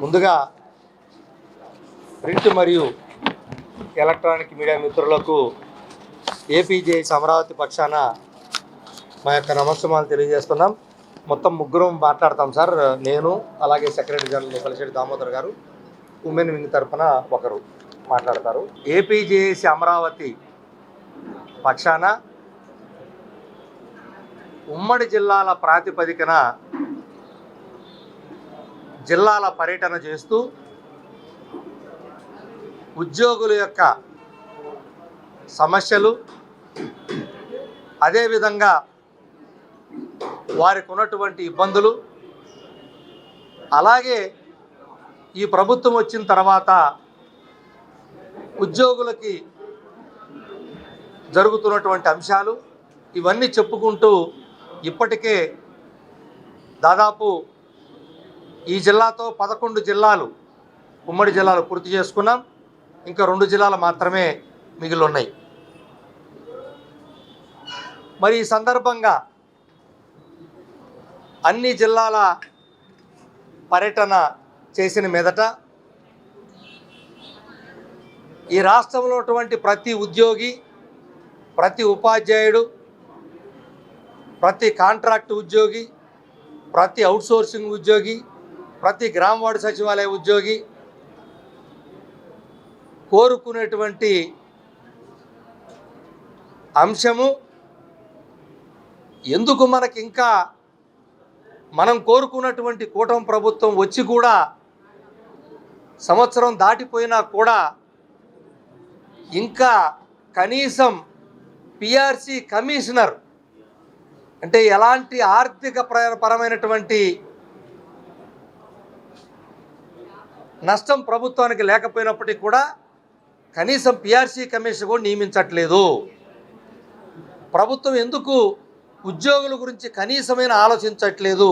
ముందుగా ప్రింట్ మరియు electronic media మిత్రులకు ఏపీజేఏసీ అమరావతి పక్షాన మా యొక్క నమస్కారాలు తెలియజేస్తున్నాం. మొత్తం ముగ్గురం మాట్లాడతాం సార్. నేను అలాగే సెక్రటరీ జనరల్ పలిశెట్టి దామోదర్ గారు, ఉమెన్ వింగ్ తరఫున ఒకరు మాట్లాడతారు. ఏపీజేఏసీ అమరావతి పక్షాన ఉమ్మడి జిల్లాల ప్రాతిపదికన జిల్లాల పర్యటన చేస్తూ ఉద్యోగుల యొక్క సమస్యలు, అదేవిధంగా వారికి ఉన్నటువంటి ఇబ్బందులు, అలాగే ఈ ప్రభుత్వం వచ్చిన తర్వాత ఉద్యోగులకి జరుగుతున్నటువంటి అంశాలు ఇవన్నీ చెప్పుకుంటూ ఇప్పటికే దాదాపు ఈ జిల్లాతో 11 జిల్లాలు ఉమ్మడి జిల్లాలు పూర్తి చేసుకున్నాం. ఇంకా 2 జిల్లాలు మాత్రమే మిగిలి ఉన్నాయి. మరి ఈ సందర్భంగా అన్ని జిల్లాల పర్యటన చేసిన మీదట ఈ రాష్ట్రంలో ఉన్నటువంటి ప్రతి ఉద్యోగి, ప్రతి ఉపాధ్యాయుడు, ప్రతి కాంట్రాక్ట్ ఉద్యోగి, ప్రతి అవుట్సోర్సింగ్ ఉద్యోగి, ప్రతి గ్రామ వార్డు సచివాలయ ఉద్యోగి కోరుకునేటువంటి అంశము, ఎందుకు మనకి ఇంకా మనం కోరుకున్నటువంటి కూటమి ప్రభుత్వం వచ్చి కూడా సంవత్సరం దాటిపోయినా కూడా ఇంకా కనీసం పిఆర్సి కమిషనర్ అంటే ఎలాంటి ఆర్థిక పరమైనటువంటి నష్టం ప్రభుత్వానికి లేకపోయినప్పటికీ కూడా కనీసం పిఆర్సి కమిషన్ కూడా నియమించట్లేదు. ప్రభుత్వం ఎందుకు ఉద్యోగుల గురించి కనీసమైన ఆలోచించట్లేదు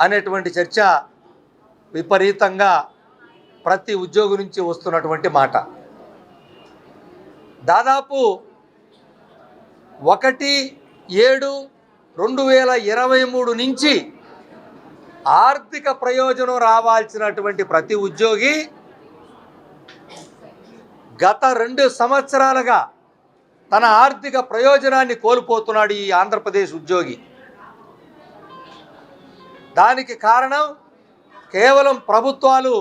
అనేటువంటి చర్చ విపరీతంగా ప్రతి ఉద్యోగి నుంచి వస్తున్నటువంటి మాట. దాదాపు 1/7/2023 నుంచి ఆర్థిక ప్రయోజనం రావాల్సినటువంటి ప్రతి ఉద్యోగి గత 2 సంవత్సరాలుగా తన ఆర్థిక ప్రయోజనాన్ని కోల్పోతున్నాడు ఈ ఆంధ్రప్రదేశ్ ఉద్యోగి. దానికి కారణం కేవలం ప్రభుత్వాలు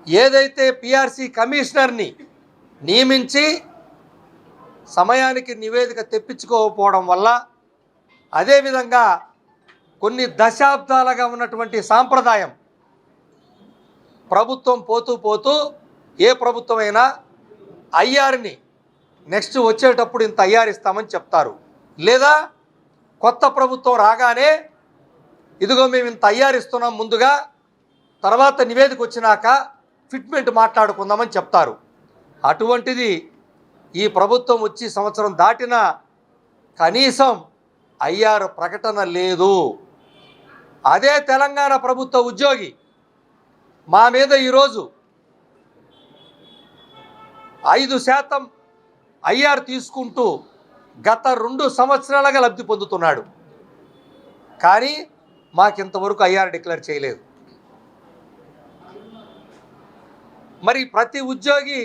ఏదైతే పిఆర్సి కమిషనర్ని నియమించి సమయానికి నివేదిక తెప్పించుకోకపోవడం వల్ల, అదేవిధంగా కొన్ని దశాబ్దాలుగా ఉన్నటువంటి సాంప్రదాయం ప్రభుత్వం పోతూ పోతూ ఏ ప్రభుత్వమైనా ఐఆర్ని నెక్స్ట్ వచ్చేటప్పుడు ఇంత ఐఆర్ ఇస్తామని చెప్తారు, లేదా కొత్త ప్రభుత్వం రాగానే ఇదిగో మేము ఇంత ఐఆర్ ఇస్తున్నాం ముందుగా, తర్వాత నివేదిక వచ్చినాక ఫిట్మెంట్ మాట్లాడుకుందామని చెప్తారు. అటువంటిది ఈ ప్రభుత్వం వచ్చి సంవత్సరం దాటినా కనీసం ఐఆర్ ప్రకటన లేదు. అదే తెలంగాణ ప్రభుత్వ ఉద్యోగి మా మీద ఈరోజు 5% ఐఆర్ తీసుకుంటూ గత 2 సంవత్సరాలుగా లబ్ధి పొందుతున్నాడు. కానీ మాకింతవరకు ఐఆర్ డిక్లేర్ చేయలేదు. మరి ప్రతి ఉద్యోగి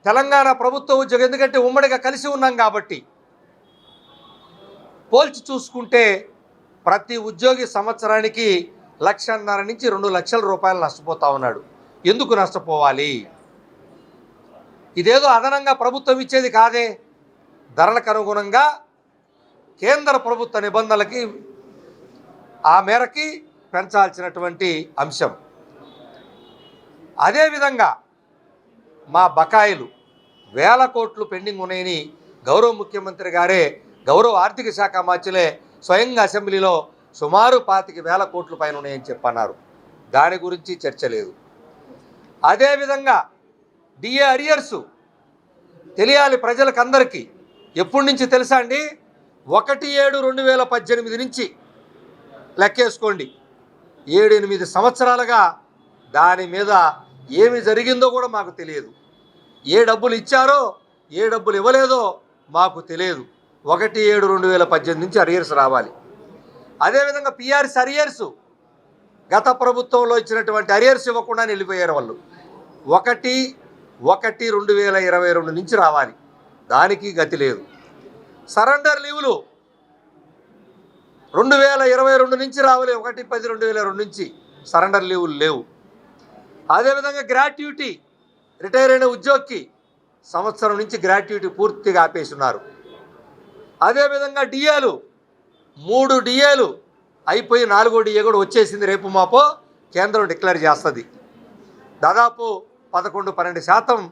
తెలంగాణ ప్రభుత్వ ఉద్యోగి, ఎందుకంటే ఉమ్మడిగా కలిసి ఉన్నాం కాబట్టి పోల్చి చూసుకుంటే ప్రతి ఉద్యోగి సంవత్సరానికి 1,50,000 నుంచి 2 లక్షల రూపాయలు నష్టపోతా ఉన్నాడు. ఎందుకు నష్టపోవాలి? ఇదేదో అదనంగా ప్రభుత్వం ఇచ్చేది కాదే. ధరలకు అనుగుణంగా కేంద్ర ప్రభుత్వ నిబంధనలకి ఆ మేరకి పెంచాల్సినటువంటి అంశం. అదేవిధంగా మా బకాయిలు 1000 కోట్లు పెండింగ్ ఉన్నాయని గౌరవ ముఖ్యమంత్రి గారే, గౌరవ ఆర్థిక శాఖ మంత్రులే స్వయంగా అసెంబ్లీలో సుమారు 25,000 కోట్ల పైన ఉన్నాయని చెప్పన్నారు. దాని గురించి చర్చ లేదు. అదేవిధంగా డిఏ అరియర్సు తెలియాలి ప్రజలకు అందరికీ. ఎప్పటి నుంచి తెలుసా అండి? 1/7/2018 నుంచి లెక్కేసుకోండి. 7-8 సంవత్సరాలుగా దాని మీద ఏమి జరిగిందో కూడా మాకు తెలియదు. ఏ డబ్బులు ఇచ్చారో ఏ డబ్బులు ఇవ్వలేదో మాకు తెలియదు. 1/7/2018 నుంచి అరియర్స్ రావాలి. అదేవిధంగా పిఆర్సి అరియర్సు గత ప్రభుత్వంలో ఇచ్చినటువంటి అరియర్స్ ఇవ్వకుండా వెళ్ళిపోయారు వాళ్ళు. 1/1/2022 నుంచి రావాలి, దానికి గతి లేదు. సరెండర్ లీవులు 2022 నుంచి రావాలి, 1/10/2022 నుంచి సరెండర్ లీవులు లేవు. అదేవిధంగా గ్రాట్యుటీ, రిటైర్ అయిన ఉద్యోగికి సంవత్సరం నుంచి గ్రాట్యుటీ పూర్తిగా ఆపేస్తున్నారు. అదేవిధంగా డిఏలు 3 డిఏలు అయిపోయి 4వ డిఏ కూడా వచ్చేసింది. రేపు మాపో కేంద్రం డిక్లేర్ చేస్తుంది. దాదాపు 11-12%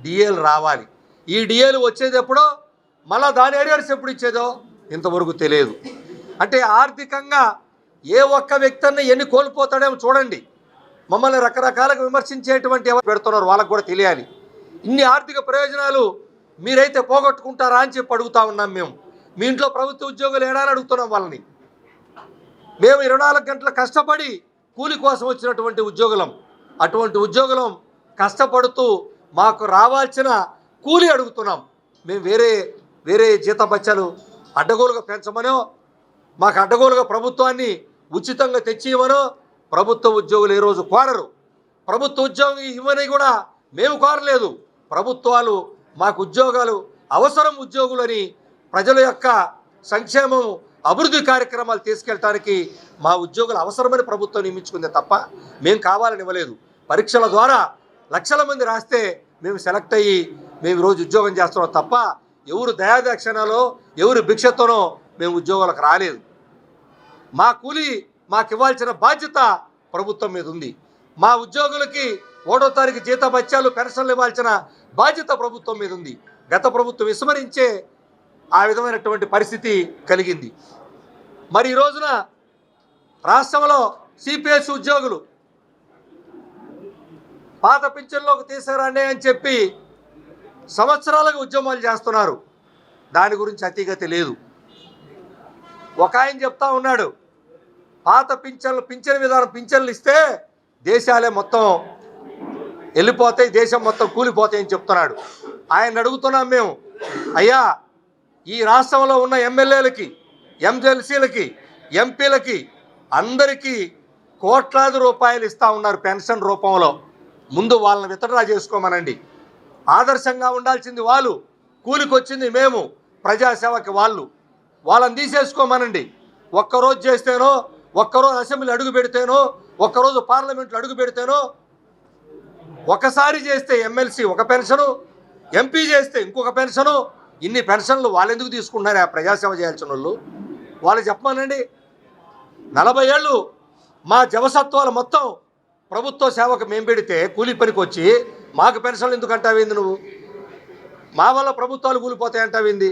డిఏలు రావాలి. ఈ డిఏలు వచ్చేది ఎప్పుడో, మళ్ళీ దాని ఏరియాస్ ఎప్పుడు ఇచ్చేదో ఇంతవరకు తెలియదు. అంటే ఆర్థికంగా ఏ ఒక్క వ్యక్తి అన్న ఎన్ని కోల్పోతాడేమో చూడండి. మమ్మల్ని రకరకాలుగా విమర్శించేటువంటి ఎవరు పెడుతున్నారు వాళ్ళకు కూడా తెలియాలి. ఇన్ని ఆర్థిక ప్రయోజనాలు మీరైతే పోగొట్టుకుంటారా అని చెప్పి అడుగుతా ఉన్నాం. మేము మీ ఇంట్లో ప్రభుత్వ ఉద్యోగులు ఏడాలని అడుగుతున్నాం వాళ్ళని. మేము 24 గంటలు కష్టపడి కూలి కోసం వచ్చినటువంటి ఉద్యోగులం. అటువంటి ఉద్యోగులం కష్టపడుతూ మాకు రావాల్సిన కూలి అడుగుతున్నాం. మేము వేరే జీతభత్యాలు అడ్డగోలుగా పెంచమనో, మాకు అడ్డగోలుగా ప్రభుత్వాన్ని ఉచితంగా తెచ్చియమనో ప్రభుత్వ ఉద్యోగులు ఏ రోజు కోరరు. ప్రభుత్వ ఉద్యోగం ఇవ్వని కూడా మేము కోరలేదు. ప్రభుత్వాలు మాకు ఉద్యోగాలు అవసరం, ఉద్యోగులని ప్రజల యొక్క సంక్షేమం అభివృద్ధి కార్యక్రమాలు తీసుకెళ్ళటానికి మా ఉద్యోగులు అవసరమని ప్రభుత్వం నియమించుకుందే తప్ప మేము కావాలని ఇవ్వలేదు. పరీక్షల ద్వారా లక్షల మంది రాస్తే మేము సెలెక్ట్ అయ్యి మేము ఈరోజు ఉద్యోగం చేస్తున్నాం తప్ప ఎవరు దయాదక్షిణలో ఎవరు భిక్షతోనో మేము ఉద్యోగాలకు రాలేదు. మా కూలి మాకు ఇవ్వాల్సిన బాధ్యత ప్రభుత్వం మీద ఉంది. మా ఉద్యోగులకి 1వ తారీఖు జీతభత్యాలు పెన్షన్లు ఇవ్వాల్సిన బాధ్యత ప్రభుత్వం మీద ఉంది. గత ప్రభుత్వం విస్మరించే ఆ విధమైనటువంటి పరిస్థితి కలిగింది. మరి ఈ రోజున రాష్ట్రంలో సిపిఎస్ ఉద్యోగులు పాత పింఛన్లోకి తీసుకురండి అని చెప్పి సంవత్సరాలుగా ఉద్యమాలు చేస్తున్నారు. దాని గురించి అతిగతి లేదు. ఒక ఆయన చెప్తా ఉన్నాడు, పాత పింఛన్ విధానం పింఛన్లు ఇస్తే దేశాలే మొత్తం వెళ్ళిపోతాయి, దేశం మొత్తం కూలిపోతాయని చెప్తున్నాడు. ఆయన అడుగుతున్నాం మేము, అయ్యా ఈ రాష్ట్రంలో ఉన్న ఎమ్మెల్యేలకి, ఎమ్మెల్సీలకి, ఎంపీలకి అందరికీ కోట్లాది రూపాయలు ఇస్తూ ఉన్నారు పెన్షన్ రూపంలో. ముందు వాళ్ళని విత్డ్రా చేసుకోమనండి. ఆదర్శంగా ఉండాల్సింది వాళ్ళు, కూలికొచ్చింది మేము, ప్రజాసేవకి వాళ్ళని తీసేసుకోమనండి. ఒక్కరోజు చేస్తేనో, ఒక్కరోజు అసెంబ్లీ అడుగు పెడితేనో, ఒక్కరోజు పార్లమెంట్లో అడుగు పెడితేనో, ఒకసారి చేస్తే ఎమ్మెల్సీ ఒక పెన్షను, ఎంపీ చేస్తే ఇంకొక పెన్షను. ఇన్ని పెన్షన్లు వాళ్ళు ఎందుకు తీసుకుంటున్నారు? ఆ ప్రజాసేవ చేయాల్సిన వాళ్ళు చెప్పమనండి. 40 ఏళ్ళు మా జవసత్వాలు మొత్తం ప్రభుత్వ సేవకు మేము పెడితే కూలి పనికి వచ్చి మాకు పెన్షన్లు ఎందుకు అంటావేంది నువ్వు? మా వల్ల ప్రభుత్వాలు కూలిపోతాయి అంటావేంది?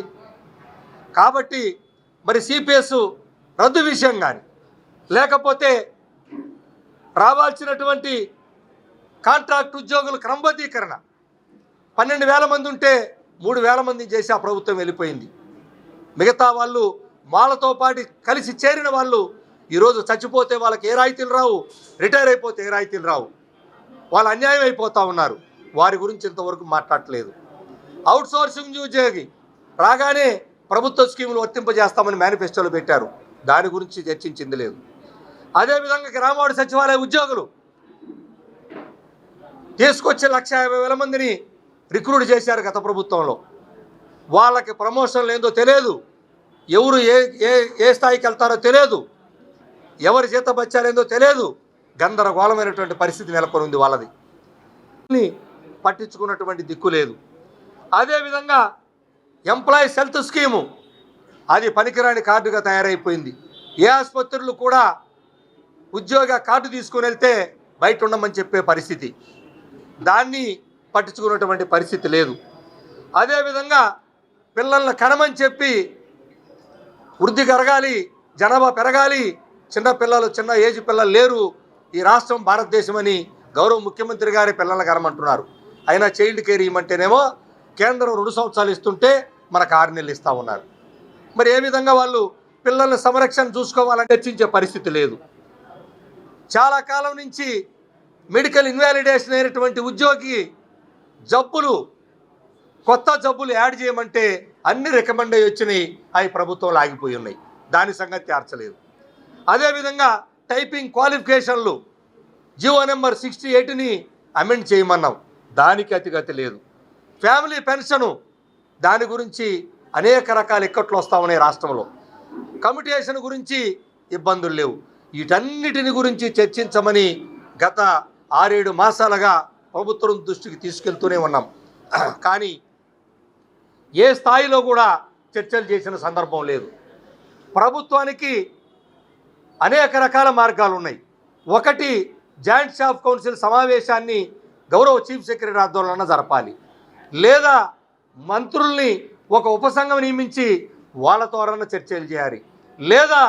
కాబట్టి మరి సిపిఎస్ రద్దు విషయం కానీ, లేకపోతే రావాల్సినటువంటి కాంట్రాక్ట్ ఉద్యోగుల క్రమబద్ధీకరణ 12,000 మంది ఉంటే 3,000 మంది చేసి ఆ ప్రభుత్వం వెళ్ళిపోయింది. మిగతా వాళ్ళు వాళ్ళతో పాటు కలిసి చేరిన వాళ్ళు ఈరోజు చచ్చిపోతే వాళ్ళకి ఏ రాయితీలు రావు, రిటైర్ అయిపోతే ఏ రాయితీలు రావు. వాళ్ళు అన్యాయం అయిపోతూ ఉన్నారు. వారి గురించి ఇంతవరకు మాట్లాడలేదు. అవుట్సోర్సింగ్ ఉద్యోగి రాగానే ప్రభుత్వ స్కీములు వర్తింపజేస్తామని మేనిఫెస్టోలో పెట్టారు. దాని గురించి చర్చించింది లేదు. అదేవిధంగా గ్రామవార్డు సచివాలయ ఉద్యోగులు తీసుకొచ్చి 150,000 మందిని రిక్రూట్ చేశారు గత ప్రభుత్వంలో. వాళ్ళకి ప్రమోషన్లు ఏందో తెలియదు, ఎవరు ఏ స్థాయికి వెళ్తారో తెలియదు, ఎవరి జీతభత్యాలేందో తెలియదు. గందరగోళమైనటువంటి పరిస్థితి నెలకొని ఉంది వాళ్ళది. పట్టించుకున్నటువంటి దిక్కు లేదు. అదేవిధంగా ఎంప్లాయీస్ హెల్త్ స్కీము అది పనికిరాని కార్డుగా తయారైపోయింది. ఏ ఆసుపత్రులు కూడా ఉద్యోగ కార్డు తీసుకుని వెళ్తే బయట ఉండమని చెప్పే పరిస్థితి, దాన్ని పట్టించుకున్నటువంటి పరిస్థితి లేదు. అదేవిధంగా పిల్లల్ని కనమని చెప్పి వృద్ధి కరగాలి, జనాభా పెరగాలి, చిన్న ఏజ్ పిల్లలు లేరు ఈ రాష్ట్రం భారతదేశం అని గౌరవ ముఖ్యమంత్రి గారి పిల్లల్ని కనమంటున్నారు. అయినా చైల్డ్ కేర్ ఇవ్వమంటేనేమో కేంద్రం 2 సంవత్సరాలు ఇస్తుంటే మనకు 6 నెలలు ఇస్తూ ఉన్నారు. మరి ఏ విధంగా వాళ్ళు పిల్లల్ని సంరక్షణ చూసుకోవాలని చర్చించే పరిస్థితి లేదు. చాలా కాలం నుంచి మెడికల్ ఇన్వాలిడేషన్ అయినటువంటి ఉద్యోగి కొత్త జబ్బులు యాడ్ చేయమంటే అన్ని రికమెండ్ అయ్యి వచ్చినాయి, అవి ప్రభుత్వంలో ఆగిపోయి ఉన్నాయి. దాని సంగతి తీర్చలేదు. అదేవిధంగా టైపింగ్ క్వాలిఫికేషన్లు జీవో నెంబర్ 68ని అమెండ్ చేయమన్నాం, దానికి అతిగతి లేదు. ఫ్యామిలీ పెన్షను, దాని గురించి అనేక రకాల ఇక్కట్లు వస్తూ ఉన్నాయి రాష్ట్రంలో. కమ్యూటేషన్ గురించి ఇబ్బందులు లేవు. వీటన్నిటిని గురించి చర్చించమని గత 6-7 మాసాలుగా ప్రభుత్వం దృష్టికి తీసుకెళ్తూనే ఉన్నాం. కానీ ఏ స్థాయిలో కూడా చర్చలు చేసిన సందర్భం లేదు. ప్రభుత్వానికి అనేక రకాల మార్గాలు ఉన్నాయి. ఒకటి, జాయింట్ స్టాఫ్ కౌన్సిల్ సమావేశాన్ని గౌరవ చీఫ్ సెక్రటరీ ఆధ్వర్యంలో జరపాలి, లేదా మంత్రుల్ని ఒక ఉపసంఘం నియమించి వాళ్ళతో చర్చలు చేయాలి, లేదా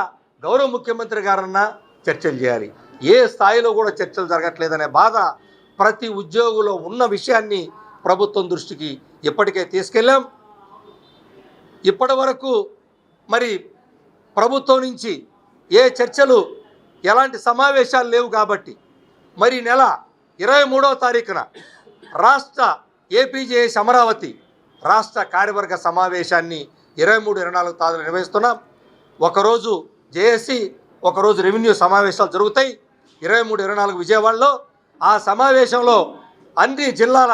గౌరవ ముఖ్యమంత్రి గారన్నా చర్చలు చేయాలి. ఏ స్థాయిలో కూడా చర్చలు జరగట్లేదనే బాధ ప్రతి ఉద్యోగులో ఉన్న విషయాన్ని ప్రభుత్వం దృష్టికి ఇప్పటికే తీసుకెళ్ళాం. ఇప్పటి వరకు మరి ప్రభుత్వం నుంచి ఏ చర్చలు, ఎలాంటి సమావేశాలు లేవు. కాబట్టి మరి నెల 23వ తారీఖున రాష్ట్ర ఏపీజేఎస్ అమరావతి రాష్ట్ర కార్యవర్గ సమావేశాన్ని 23-24 తారీఖున నిర్వహిస్తున్నాం. ఒకరోజు జేఏసీ, ఒకరోజు రెవెన్యూ సమావేశాలు జరుగుతాయి 23-24 విజయవాడలో. ఆ సమావేశంలో అన్ని జిల్లాల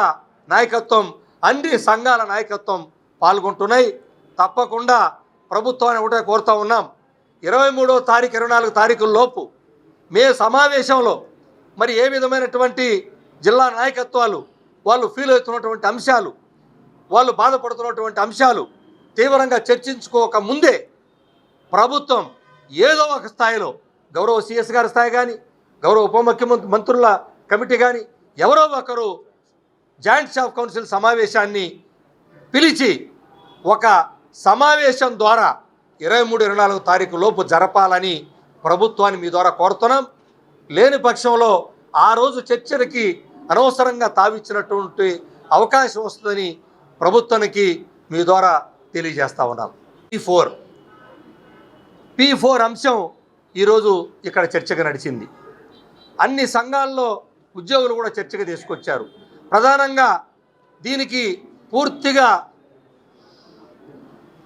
నాయకత్వం, అన్ని సంఘాల నాయకత్వం పాల్గొంటున్నాయి. తప్పకుండా ప్రభుత్వాన్ని ఒకటే కోరుతూ ఉన్నాం, 23వ తారీఖు 24 తారీఖుల లోపు మే సమావేశంలో మరి ఏ విధమైనటువంటి జిల్లా నాయకత్వాలు వాళ్ళు ఫీల్ అవుతున్నటువంటి అంశాలు, వాళ్ళు బాధపడుతున్నటువంటి అంశాలు తీవ్రంగా చర్చించుకోక ముందే ప్రభుత్వం ఏదో ఒక స్థాయిలో గౌరవ సిఎస్ గారి స్థాయి కానీ, గౌరవ ఉప ముఖ్యమంత్రి మంత్రుల కమిటీ కానీ ఎవరో ఒకరు జాయింట్ స్టాఫ్ కౌన్సిల్ సమావేశాన్ని పిలిచి ఒక సమావేశం ద్వారా 23-24 తారీఖు లోపు జరపాలని ప్రభుత్వాన్ని మీ ద్వారా కోరుతున్నాం. లేని పక్షంలో ఆ రోజు చర్చలకి అనవసరంగా తావిచ్చినటువంటి అవకాశం వస్తుందని ప్రభుత్వానికి మీ ద్వారా తెలియజేస్తా ఉన్నాం. P4 అంశం ఈరోజు ఇక్కడ చర్చగా నడిచింది. అన్ని సంఘాల్లో ఉద్యోగులు కూడా చర్చగా తీసుకొచ్చారు. ప్రధానంగా దీనికి పూర్తిగా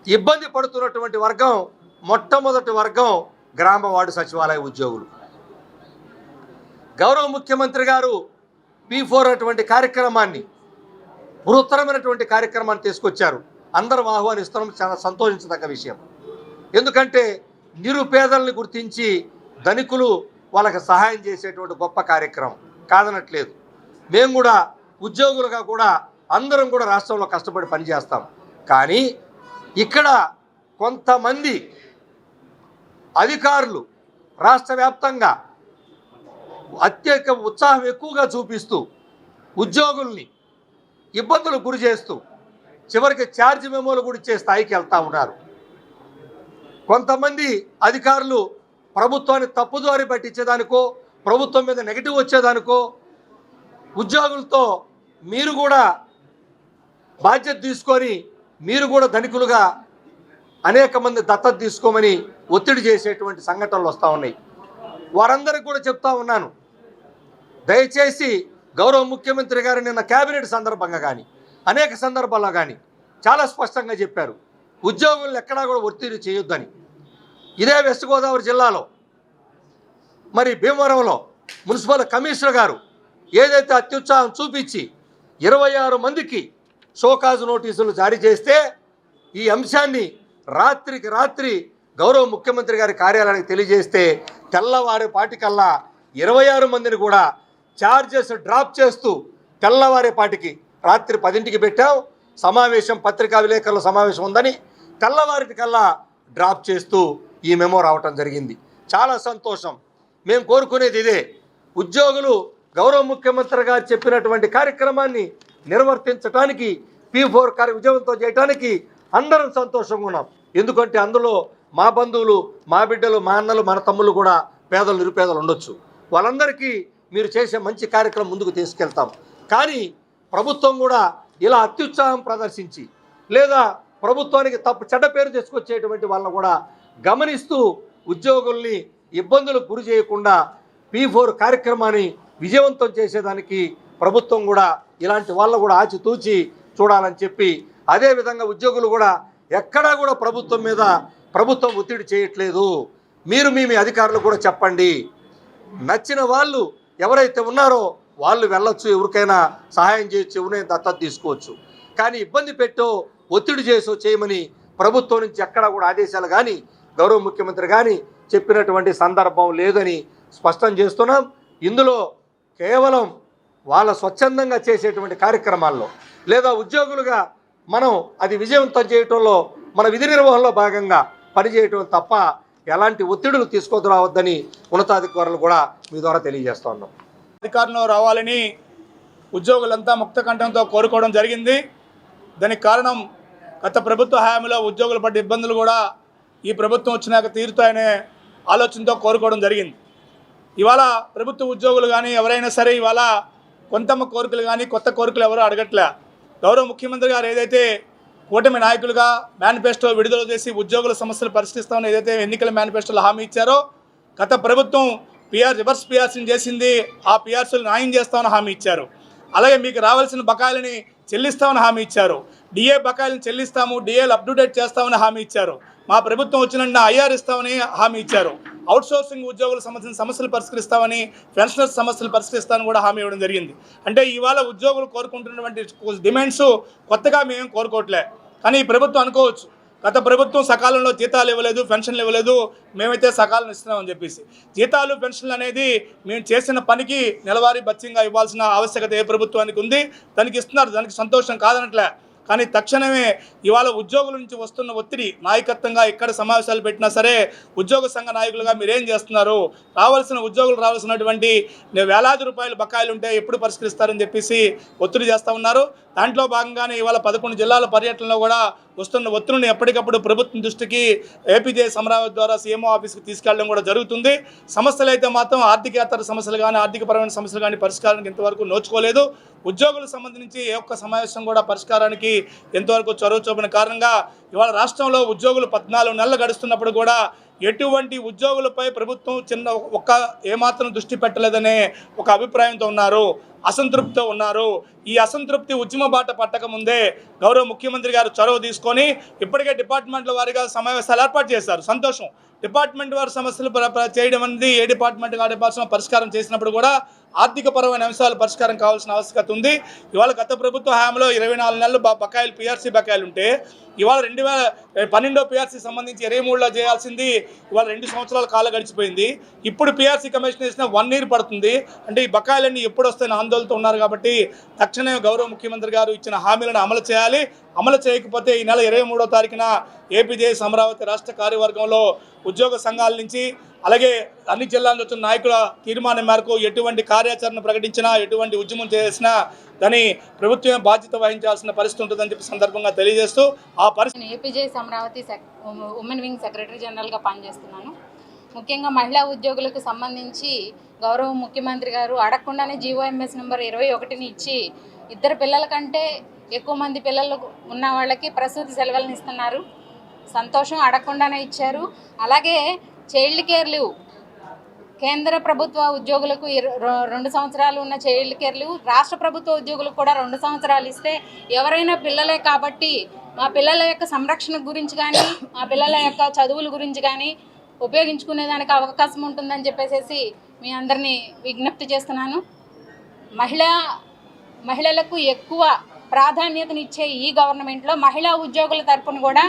ఇబ్బంది పడుతున్నటువంటి వర్గం, మొట్టమొదటి వర్గం గ్రామ వార్డు సచివాలయ ఉద్యోగులు. గౌరవ ముఖ్యమంత్రి గారు P4 అటువంటి కార్యక్రమాన్ని, బృహత్తరమైనటువంటి కార్యక్రమాన్ని తీసుకొచ్చారు. అందరం ఆహ్వానిస్తున్నాం, చాలా సంతోషించదగ్గ విషయం. ఎందుకంటే నిరుపేదల్ని గుర్తించి ధనికులు వాళ్ళకి సహాయం చేసేటువంటి గొప్ప కార్యక్రమం కాదనట్లేదు. మేము కూడా ఉద్యోగులుగా కూడా అందరం కూడా రాష్ట్రంలో కష్టపడి పనిచేస్తాం. కానీ ఇక్కడ కొంతమంది అధికారులు రాష్ట్ర వ్యాప్తంగా అత్యధిక ఉత్సాహం ఎక్కువగా చూపిస్తూ ఉద్యోగుల్ని ఇబ్బందులకు గురి చేస్తూ చివరికి ఛార్జ్ మెమోలు కూడా ఇచ్చే స్థాయికి వెళ్తూ ఉన్నారు. కొంతమంది అధికారులు ప్రభుత్వాన్ని తప్పుదారి పట్టించేదానికో, ప్రభుత్వం మీద నెగిటివ్ వచ్చేదానికో ఉద్యోగులతో మీరు కూడా బాధ్యత తీసుకొని మీరు కూడా ధనికులుగా అనేక మంది దత్తత తీసుకోమని ఒత్తిడి చేసేటువంటి సంఘటనలు వస్తూ ఉన్నాయి. వారందరికీ కూడా చెప్తా ఉన్నాను, దయచేసి గౌరవ ముఖ్యమంత్రి గారు నిన్న కేబినెట్ సందర్భంగా కానీ అనేక సందర్భాల్లో కానీ చాలా స్పష్టంగా చెప్పారు, ఉద్యోగులను ఎక్కడా కూడా ఒత్తిడి చేయొద్దని. ఇదే వెస్ట్ గోదావరి జిల్లాలో మరి భీమవరంలో మున్సిపల్ కమిషనర్ గారు ఏదైతే అత్యుత్సాహం చూపించి 26 మందికి షోకాజ్ నోటీసులు జారీ చేస్తే ఈ అంశాన్ని రాత్రికి రాత్రి గౌరవ ముఖ్యమంత్రి గారి కార్యాలయానికి తెలియజేస్తే తెల్లవారేపాటికల్లా 26 మందిని కూడా ఛార్జెస్ డ్రాప్ చేస్తూ తెల్లవారేపాటికి రాత్రి 10ంటికి పెట్టాం. సమావేశం, పత్రికా విలేకరుల సమావేశం ఉందని తెల్లవారికల్లా డ్రాప్ చేస్తూ ఈ మెమో రావటం జరిగింది. చాలా సంతోషం. మేము కోరుకునేది ఇదే, ఉద్యోగులు గౌరవ ముఖ్యమంత్రి గారు చెప్పినటువంటి కార్యక్రమాన్ని నిర్వర్తించడానికి, P4 విజయవంతం చేయడానికి అందరం సంతోషంగా ఉన్నాం. ఎందుకంటే అందులో మా బంధువులు, మా బిడ్డలు, మా అన్నలు, మన తమ్ముళ్ళు కూడా పేదలు, నిరుపేదలు ఉండొచ్చు. వాళ్ళందరికీ మీరు చేసే మంచి కార్యక్రమం ముందుకు తీసుకెళ్తాం. కానీ ప్రభుత్వం కూడా ఇలా అత్యుత్సాహం ప్రదర్శించి లేదా ప్రభుత్వానికి చెడ్డ పేరు తీసుకొచ్చేటువంటి వాళ్ళని కూడా గమనిస్తూ ఉద్యోగుల్ని ఇబ్బందులకు గురి చేయకుండా P4 కార్యక్రమాన్ని విజయవంతం చేసేదానికి ప్రభుత్వం కూడా ఇలాంటి వాళ్ళ కూడా ఆచితూచి చూడాలని చెప్పి, అదేవిధంగా ఉద్యోగులు కూడా ఎక్కడా కూడా ప్రభుత్వం మీద ప్రభుత్వం ఒత్తిడి చేయట్లేదు. మీరు మీ అధికారులు కూడా చెప్పండి, నచ్చిన వాళ్ళు ఎవరైతే ఉన్నారో వాళ్ళు వెళ్ళొచ్చు, ఎవరికైనా సహాయం చేయొచ్చు, ఎవరైనా దత్తత తీసుకోవచ్చు. కానీ ఇబ్బంది పెట్టో ఒత్తిడి చేసో చేయమని ప్రభుత్వం నుంచి ఎక్కడా కూడా ఆదేశాలు కానీ గౌరవ ముఖ్యమంత్రి కానీ చెప్పినటువంటి సందర్భం లేదని స్పష్టం చేస్తున్నాం. ఇందులో కేవలం వాళ్ళ స్వచ్ఛందంగా చేసేటువంటి కార్యక్రమాల్లో లేదా ఉద్యోగులుగా మనం అది విజయవంతం చేయటంలో మన విధి నిర్వహణలో భాగంగా పనిచేయటం తప్ప ఎలాంటి ఒత్తిడులు తీసుకురావద్దని ఉన్నతాధికారులు కూడా మీ ద్వారా తెలియజేస్తా ఉన్నాం. అధికారంలో రావాలని ఉద్యోగులంతా ముక్త కంఠంతో కోరుకోవడం జరిగింది. దానికి కారణం గత ప్రభుత్వ హయాంలో ఉద్యోగులు పడ్డ ఇబ్బందులు కూడా ఈ ప్రభుత్వం వచ్చినాక తీరుతాయనే ఆలోచనతో కోరుకోవడం జరిగింది. ఇవాళ ప్రభుత్వ ఉద్యోగులు కానీ ఎవరైనా సరే ఇవాళ కొంతమ్మ కోరికలు కానీ కొత్త కోరికలు ఎవరూ అడగట్లే. గౌరవ ముఖ్యమంత్రి గారు ఏదైతే కూటమి నాయకులుగా మేనిఫెస్టో విడుదల చేసి ఉద్యోగుల సమస్యలు పరిష్కరిస్తామని ఏదైతే ఎన్నికల మేనిఫెస్టోలో హామీ ఇచ్చారో, గత ప్రభుత్వం రివర్స్ పిఆర్సీని చేసింది. ఆ పిఆర్సీలు న్యాయం చేస్తామని హామీ ఇచ్చారు. అలాగే మీకు రావాల్సిన బకాయిలని చెల్లిస్తామని హామీ ఇచ్చారు. డిఏ బకాయిలను చెల్లిస్తాము, డిఏలు అప్డేట్ చేస్తామని హామీ ఇచ్చారు. మా ప్రభుత్వం వచ్చిన ఐఆర్ ఇస్తామని హామీ ఇచ్చారు. అవుట్సోర్సింగ్ ఉద్యోగులకు సంబంధించిన సమస్యలు పరిష్కరిస్తామని, పెన్షనర్స్ సమస్యలు పరిష్కరిస్తామని కూడా హామీ ఇవ్వడం జరిగింది. అంటే ఇవాళ ఉద్యోగులు కోరుకుంటున్నటువంటి డిమాండ్స్ కొత్తగా మేము కోరుకోవట్లే. కానీ ఈ ప్రభుత్వం అనుకోవచ్చు, గత ప్రభుత్వం సకాలంలో జీతాలు ఇవ్వలేదు, పెన్షన్లు ఇవ్వలేదు, మేమైతే సకాలం ఇస్తున్నామని చెప్పేసి. జీతాలు పెన్షన్లు అనేది మేము చేసిన పనికి నెలవారీ బత్యంగా ఇవ్వాల్సిన ఆవశ్యకత ఏ ప్రభుత్వానికి ఉంది, దానికి ఇస్తున్నారు, దానికి సంతోషం కాదనట్లే. కానీ తక్షణమే ఇవాళ ఉద్యోగుల నుంచి వస్తున్న ఒత్తిడి, నాయకత్వంగా ఎక్కడ సమావేశాలు పెట్టినా సరే ఉద్యోగ సంఘ నాయకులుగా మీరేం చేస్తున్నారు, ఉద్యోగులు రావాల్సినటువంటి వేలాది రూపాయలు బకాయిలు ఉంటే ఎప్పుడు పరిష్కరిస్తారని చెప్పేసి ఒత్తిడి చేస్తూ ఉన్నారు. దాంట్లో భాగంగానే ఇవాళ 11 జిల్లాల పర్యటనలో కూడా వస్తున్న ఒత్తిడిని ఎప్పటికప్పుడు ప్రభుత్వం దృష్టికి ఏపీజేఎస్ అమరావతి ద్వారా సీఎంఓ ఆఫీస్కి తీసుకెళ్లడం కూడా జరుగుతుంది. సమస్యలు అయితే మాత్రం ఆర్థికేతర సమస్యలు కానీ ఆర్థికపరమైన సమస్యలు కానీ పరిష్కారానికి ఇంతవరకు నోచుకోలేదు. ఉద్యోగులకు సంబంధించి ఏ ఒక్క సమావేశం కూడా పరిష్కారానికి ఎంతవరకు చొరవ చూపిన కారణంగా ఇవాళ రాష్ట్రంలో ఉద్యోగులు 14 నెలలు గడుస్తున్నప్పుడు కూడా ఎటువంటి ఉద్యోగులపై ప్రభుత్వం ఏమాత్రం దృష్టి పెట్టలేదనే ఒక అభిప్రాయంతో ఉన్నారు, అసంతృప్తితో ఉన్నారు. ఈ అసంతృప్తి ఉద్యమ బాట పట్టక ముందే గౌరవ ముఖ్యమంత్రి గారు చొరవ తీసుకొని ఇప్పటికే డిపార్ట్మెంట్ల వారీగా సమావేశాలు ఏర్పాటు చేశారు. సంతోషం. డిపార్ట్మెంట్ వారి సమస్యలు చేయడం అనేది ఏ డిపార్ట్మెంట్ ఆ డిపార్ట్మెంట్ పరిష్కారం చేసినప్పుడు కూడా ఆర్థికపరమైన అంశాలు పరిష్కారం కావాల్సిన ఆవశ్యకత ఉంది. ఇవాళ గత ప్రభుత్వ హయాంలో 24 నెలలు బకాయిలు పిఆర్సీ బకాయిలు ఉంటే ఇవాళ 2012 పిఆర్సీ సంబంధించి 23లో చేయాల్సింది ఇవాళ 2 సంవత్సరాల కాలం గడిచిపోయింది. ఇప్పుడు పిఆర్సీ కమిషన్ వేసిన 1 ఇయర్ పడుతుంది. అంటే ఈ బకాయిలన్నీ ఎప్పుడు వస్తాయని ఆందోళనతో ఉన్నారు. కాబట్టి తక్షణమే గౌరవ ముఖ్యమంత్రి గారు ఇచ్చిన హామీలను అమలు చేయాలి. అమలు చేయకపోతే ఈ నెల 23వ తారీఖున ఏపీజేఎస్ అమరావతి రాష్ట్ర కార్యవర్గంలో ఉద్యోగ సంఘాల నుంచి అలాగే అన్ని జిల్లాల వచ్చిన నాయకుల తీర్మానం మేరకు ఎటువంటి కార్యాచరణ ప్రకటించినా, ఎటువంటి ఉద్యమం చేసినా దాని ప్రభుత్వమే బాధ్యత వహించాల్సిన పరిస్థితి ఉంటుందని చెప్పి సందర్భంగా తెలియజేస్తూ ఆ పరిస్థితి. APJS Amaravati women wing secretary జనరల్గా పనిచేస్తున్నాను. ముఖ్యంగా మహిళా ఉద్యోగులకు సంబంధించి గౌరవ ముఖ్యమంత్రి గారు అడగకుండానే జీవోఎంఎస్ నెంబర్ 21ని ఇచ్చి 2 పిల్లల కంటే ఎక్కువ మంది పిల్లలు ఉన్న వాళ్ళకి ప్రసూతి సెలవులను ఇస్తున్నారు. సంతోషం, అడగకుండానే ఇచ్చారు. అలాగే చైల్డ్ కేర్ లీవ్ కేంద్ర ప్రభుత్వ ఉద్యోగులకు 2 సంవత్సరాలు ఉన్న చైల్డ్ కేర్ లీవ్ రాష్ట్ర ప్రభుత్వ ఉద్యోగులకు కూడా 2 సంవత్సరాలు ఇస్తే ఎవరైనా పిల్లలే కాబట్టి మా పిల్లల యొక్క సంరక్షణ గురించి కానీ మా పిల్లల యొక్క చదువుల గురించి కానీ ఉపయోగించుకునేదానికి అవకాశం ఉంటుందని చెప్పేసి మీ అందరినీ విజ్ఞప్తి చేస్తున్నాను. మహిళలకు ఎక్కువ ప్రాధాన్యతనిచ్చే ఈ గవర్నమెంట్లో మహిళా ఉద్యోగుల తరపున కూడా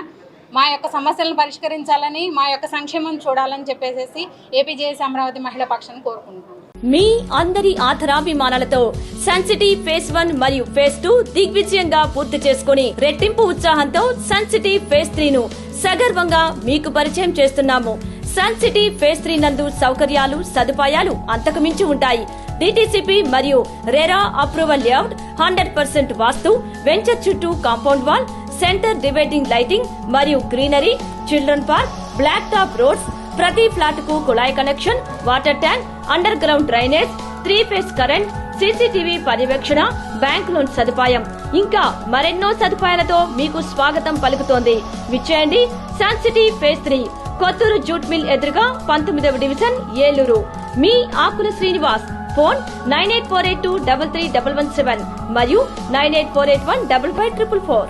మా యొక్క సమస్యలను పరిష్కరించాలని, మా యొక్క సంక్షేమం చూడాలని చెప్పేసి ఏపీజేఎస్ అమరావతి మహిళా పక్షాన్ని కోరుకుంటున్నాను. మీ అందరి ఆధారాభిమానాలతో సన్ సిటీ ఫేజ్ 1 మరియు ఫేజ్ 2 దిగ్విజయంగా పూర్తి చేసుకుని రెట్టింపు ఉత్సాహంతో సన్ సిటీ ఫేజ్ 3ను సగర్వంగా మీకు పరిచయం చేస్తున్నాము. సన్ సిటీ ఫేజ్ 3 నందు సౌకర్యాలు, సదుపాయాలు అంతకుమించి ఉంటాయి. డిటిసిపి మరియు RERA approval layout, 100% vastu, venture చుట్టూ compound wall, centre dividing lighting మరియు greenery, children park, black top roads, ప్రతి ఫ్లాట్ కు కుళాయి connection, water tank, underground drainage, 3 phase current, CCTV పర్యవేక్షణ, బ్యాంక్ లోన్ సదుపాయం ఇంకా మరెన్నో సదుపాయాలతో మీకు స్వాగతం పలుకుతోంది. విచ్చేయండి Sun City phase 3, Kothuru jute mill ఎదురుగా 19వ డివిజన్, ఏలూరు. మీ ఆకుల శ్రీనివాస్. ఫోన్ 9848233117 మరియు 9848155544.